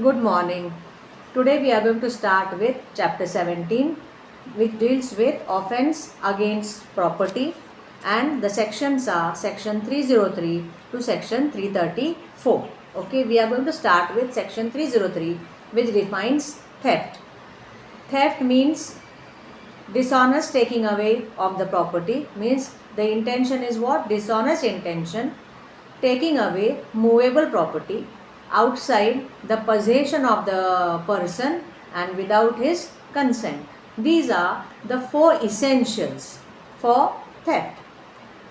Good morning. Today we are going to start with chapter 17, which deals with offense against property, and the sections are section 303 to section 334. Okay, we are going to start with section 303, which defines theft. Theft means dishonest taking away of the property, means the intention is what? Dishonest intention, taking away movable property outside the possession of the person and without his consent. These are the four essentials for theft.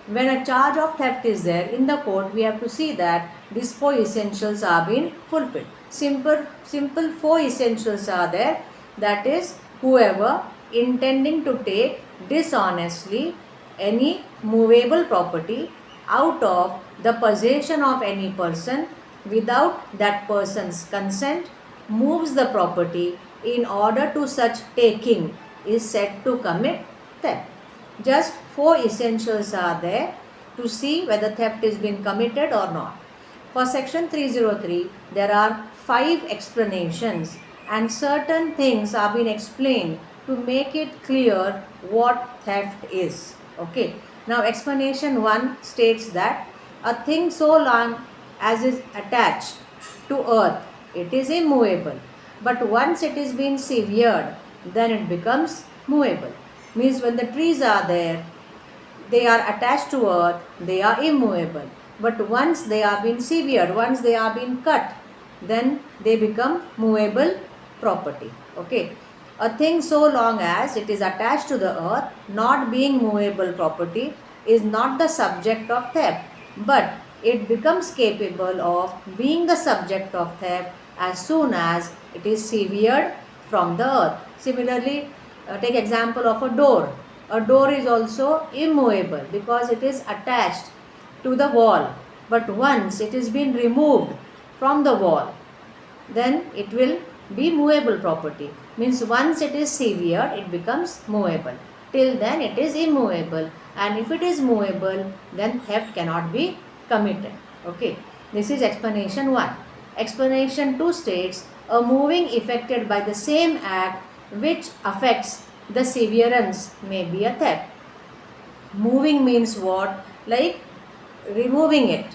When a charge of theft is there in the court, we have to see that these four essentials are being fulfilled. Simple four essentials are there. That is, whoever intending to take dishonestly any movable property out of the possession of any person without that person's consent moves the property in order to such taking is said to commit theft. Just four essentials are there to see whether theft is being committed or not. For section 303, there are 5 explanations and certain things are being explained to make it clear what theft is. Okay. Now explanation 1 states that a thing so long as is attached to earth, it is immovable. But once it is being severed, then it becomes movable. Means when the trees are there, they are attached to earth, they are immovable. But once they are being severed, once they are being cut, then they become movable property. Okay. A thing so long as it is attached to the earth, not being movable property, is not the subject of theft, but it becomes capable of being the subject of theft as soon as it is severed from the earth. Similarly, take example of a door. A door is also immovable because it is attached to the wall. But once it is been removed from the wall, then it will be movable property. Means once it is severed, it becomes movable. Till then it is immovable, and if it is movable, then theft cannot be committed. Okay, this is explanation 1. Explanation 2 states a moving effected by the same act which affects the severance may be a theft. Moving means what? Like removing it.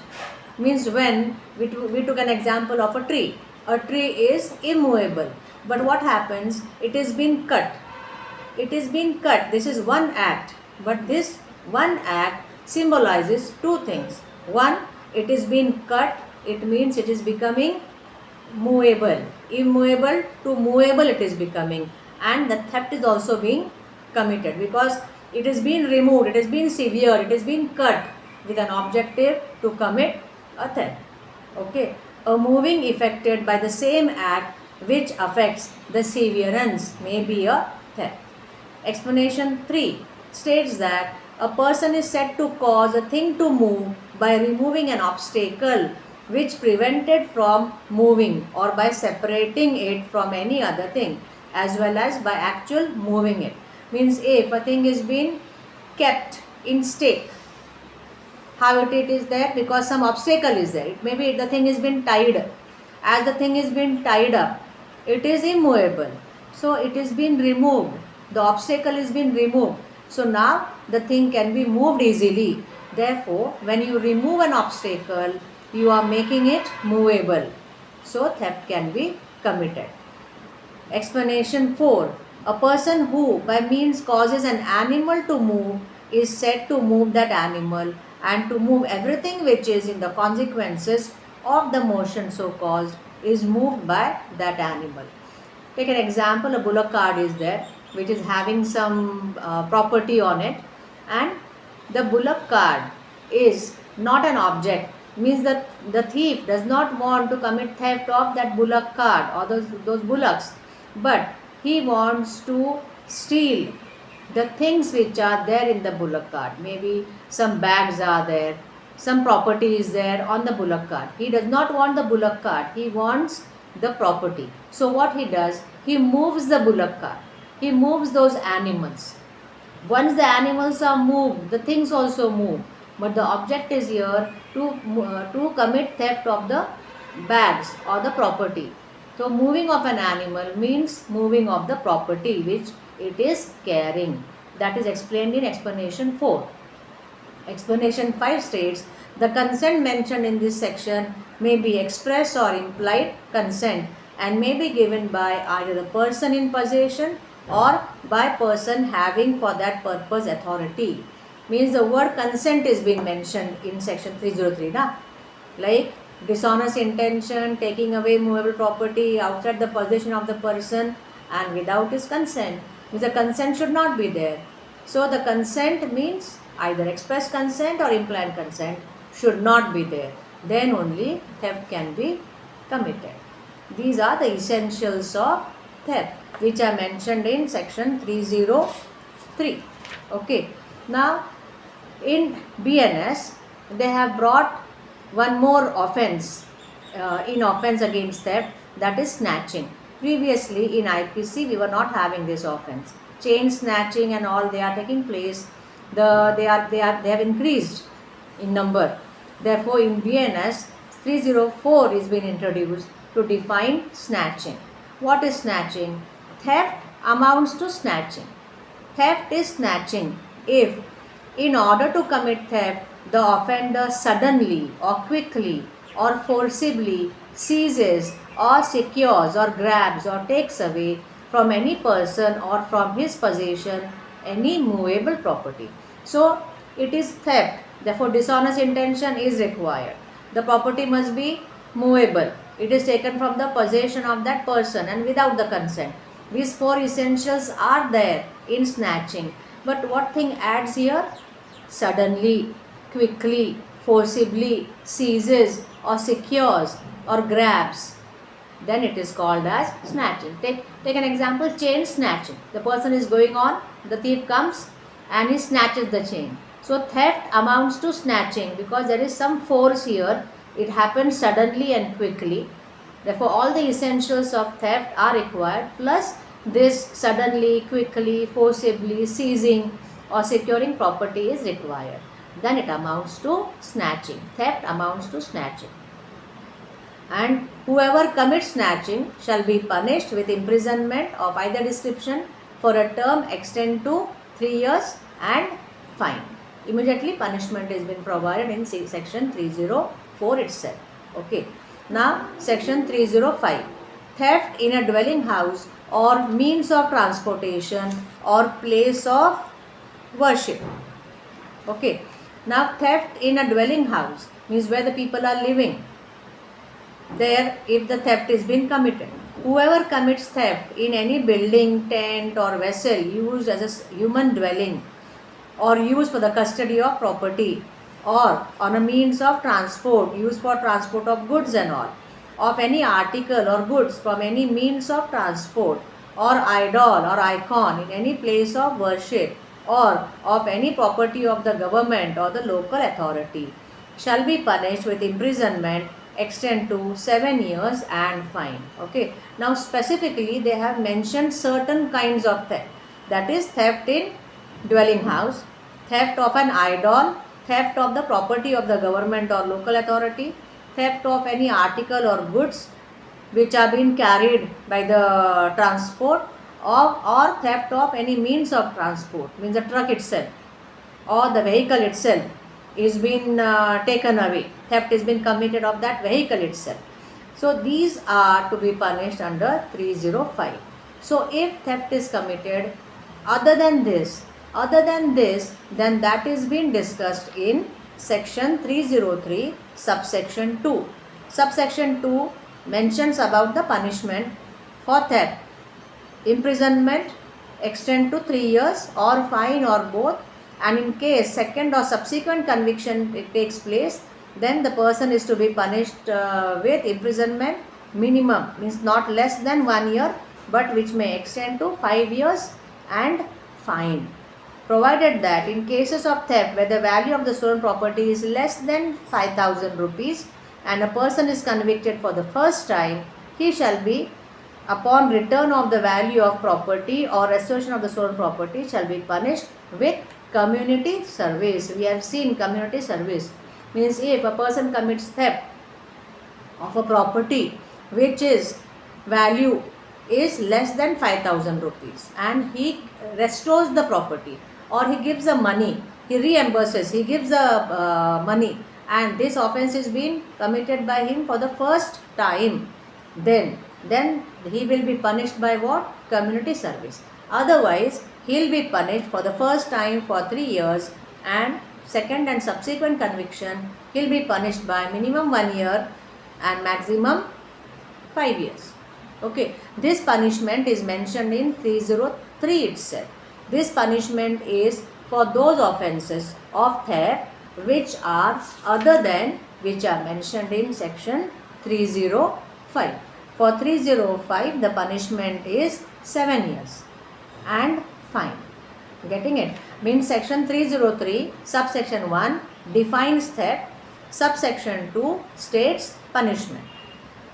Means when we took an example of a tree. A tree is immovable. But what happens? It is been cut. It is been cut. This is one act. But this one act symbolizes two things. One, it is been cut. It means it is becoming movable. Immovable to movable it is becoming. And the theft is also being committed because it is being removed, it is being severed, it is being cut with an objective to commit a theft. Okay. A moving effected by the same act which affects the severance may be a theft. Explanation 3 states that a person is said to cause a thing to move by removing an obstacle which prevented from moving or by separating it from any other thing, as well as by actual moving it. Means if a thing is being kept in stake, how it is there? Because some obstacle is there. Maybe the thing is been tied. As the thing is been tied up, it is immovable. So it is been removed. The obstacle is been removed. So now the thing can be moved easily. Therefore, when you remove an obstacle, you are making it movable. So theft can be committed. Explanation 4. A person who by means causes an animal to move is said to move that animal, and to move everything which is in the consequences of the motion so caused is moved by that animal. Take an example, a bullock cart is there which is having some property on it, and the bullock cart is not an object. Means that the thief does not want to commit theft of that bullock cart or those bullocks, but he wants to steal the things which are there in the bullock cart. Maybe some bags are there, some property is there on the bullock cart. He does not want the bullock cart, he wants the property. So what he does, he moves the bullock cart, he moves those animals. Once the animals are moved, the things also move. But the object is here to commit theft of the bags or the property. So moving of an animal means moving of the property which it is carrying. That is explained in explanation 4. Explanation 5 states, the consent mentioned in this section may be express or implied consent and may be given by either the person in possession or by person having for that purpose authority. Means the word consent is being mentioned in section 303. Like dishonest intention, taking away movable property outside the possession of the person and without his consent. Means the consent should not be there. So the consent means either express consent or implied consent should not be there. Then only theft can be committed. These are the essentials of theft which are mentioned in section 303. Okay. Now in BNS they have brought one more offense in offense against theft, that is snatching. Previously in IPC we were not having this offense. Chain snatching and all, they are taking place. They have increased in number. Therefore in BNS 304 is being introduced to define snatching. What is snatching? Theft amounts to snatching. Theft is snatching if in order to commit theft the offender suddenly or quickly or forcibly seizes or secures or grabs or takes away from any person or from his possession any movable property. So it is theft. Therefore dishonest intention is required. The property must be movable. It is taken from the possession of that person and without the consent. These 4 essentials are there in snatching. But what thing adds here? Suddenly, quickly, forcibly seizes or secures or grabs, then it is called as snatching. Take an example, chain snatching. The person is going on, the thief comes and he snatches the chain. So theft amounts to snatching because there is some force here. It happens suddenly and quickly. Therefore all the essentials of theft are required, plus this suddenly, quickly, forcibly seizing or securing property is required. Then it amounts to snatching. Theft amounts to snatching. And whoever commits snatching shall be punished with imprisonment of either description for a term extend to 3 years and fine. Immediately punishment is been provided in section 304 itself. Okay. Now section 305. Theft in a dwelling house or means of transportation or place of worship. Okay. Now theft in a dwelling house means where the people are living. There if the theft is been committed. Whoever commits theft in any building, tent or vessel used as a human dwelling or used for the custody of property or on a means of transport used for transport of goods and all, of any article or goods from any means of transport or idol or icon in any place of worship or of any property of the government or the local authority shall be punished with imprisonment extend to 7 years and fine. Okay. Now specifically they have mentioned certain kinds of theft. That is theft in dwelling house, theft of an idol, theft of the property of the government or local authority, theft of any article or goods which are being carried by the transport or theft of any means of transport, means the truck itself or the vehicle itself is been taken away. Theft is been committed of that vehicle itself. So these are to be punished under 305. So if theft is committed other than this, then that is being discussed in section 303 subsection 2. Subsection 2 mentions about the punishment for theft. Imprisonment extend to 3 years or fine or both, and in case second or subsequent conviction it takes place, then the person is to be punished with imprisonment minimum, means not less than 1 year but which may extend to 5 years and fine. Provided that in cases of theft where the value of the stolen property is less than 5,000 rupees and a person is convicted for the first time, he shall be, upon return of the value of property or restoration of the stolen property, shall be punished with community service. We have seen community service means if a person commits theft of a property which is value is less than 5,000 rupees and he restores the property, or he gives the money, he reimburses, he gives the money, and this offense is being committed by him for the first time, then he will be punished by what? Community service. Otherwise, he will be punished for the first time for 3 years, and second and subsequent conviction he will be punished by minimum 1 year and maximum 5 years. Okay, this punishment is mentioned in 303 itself. This punishment is for those offences of theft which are other than which are mentioned in section 305. For 305, the punishment is 7 years and fine. Getting it? Means section 303 subsection 1 defines theft, subsection 2 states punishment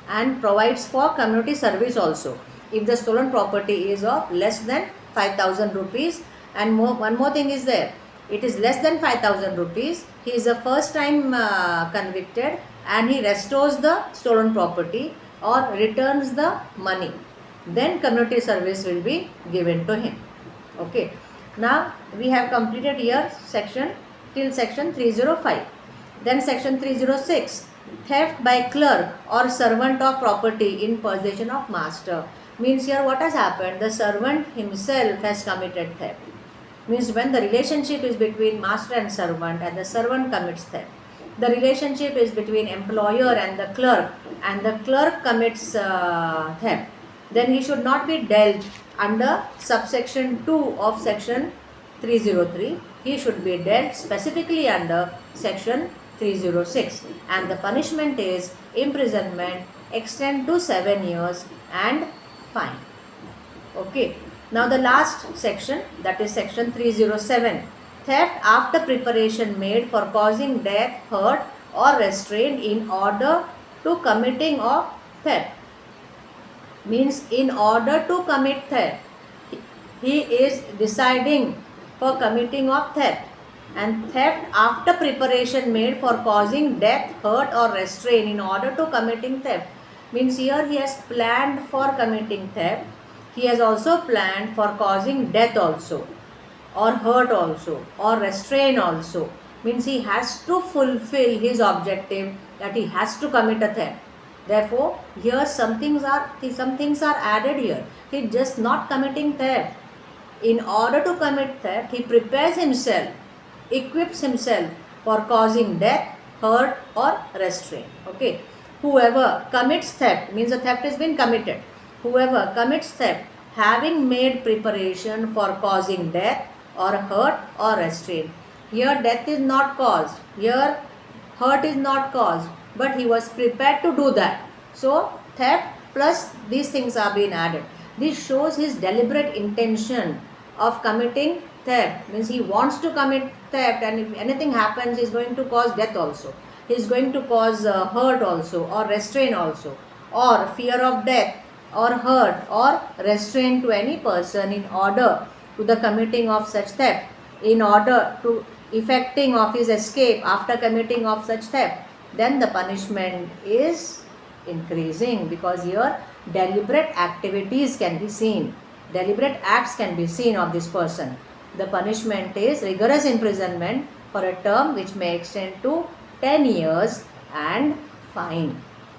and provides for community service also if the stolen property is of less than 5,000 rupees. And one more thing is there, it is less than 5,000 rupees, he is a first time convicted and he restores the stolen property or returns the money, then community service will be given to him. Okay, now we have completed here section till section 305. Then section 306, theft by clerk or servant of property in possession of master. Means here what has happened, the servant himself has committed theft. Means when the relationship is between master and the servant commits theft. The relationship is between employer and the clerk commits theft. Then he should not be dealt under subsection 2 of section 303. He should be dealt specifically under section 306, and the punishment is imprisonment extend to 7 years and fine. Okay, now the last section, that is section 307, theft after preparation made for causing death, hurt or restraint in order to committing of theft. Means in order to commit theft, he is deciding for committing of theft, and theft after preparation made for causing death, hurt or restraint in order to committing theft. Means here he has planned for committing theft, he has also planned for causing death also, or hurt also, or restraint also. Means he has to fulfill his objective, that he has to commit a theft. Therefore, here some things are added here. He is just not committing theft. In order to commit theft, he prepares himself, equips himself for causing death, hurt or restraint. Okay. Whoever commits theft, means the theft has been committed. Whoever commits theft having made preparation for causing death or hurt or restraint. Here death is not caused, here hurt is not caused, but he was prepared to do that. So theft plus these things are being added. This shows his deliberate intention of committing theft. Means he wants to commit theft, and if anything happens, he is going to cause death also. He is going to cause hurt also, or restraint also, or fear of death or hurt or restraint to any person in order to the committing of such theft, in order to effecting of his escape after committing of such theft. Then the punishment is increasing, because here deliberate activities can be seen, deliberate acts can be seen of this person. The punishment is rigorous imprisonment for a term which may extend to 10 years and fine.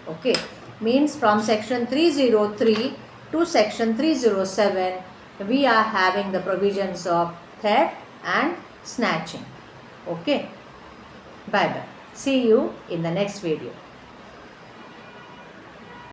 Okay, means from section 303 to section 307 we are having the provisions of theft and snatching. Okay, bye bye. See you in the next video.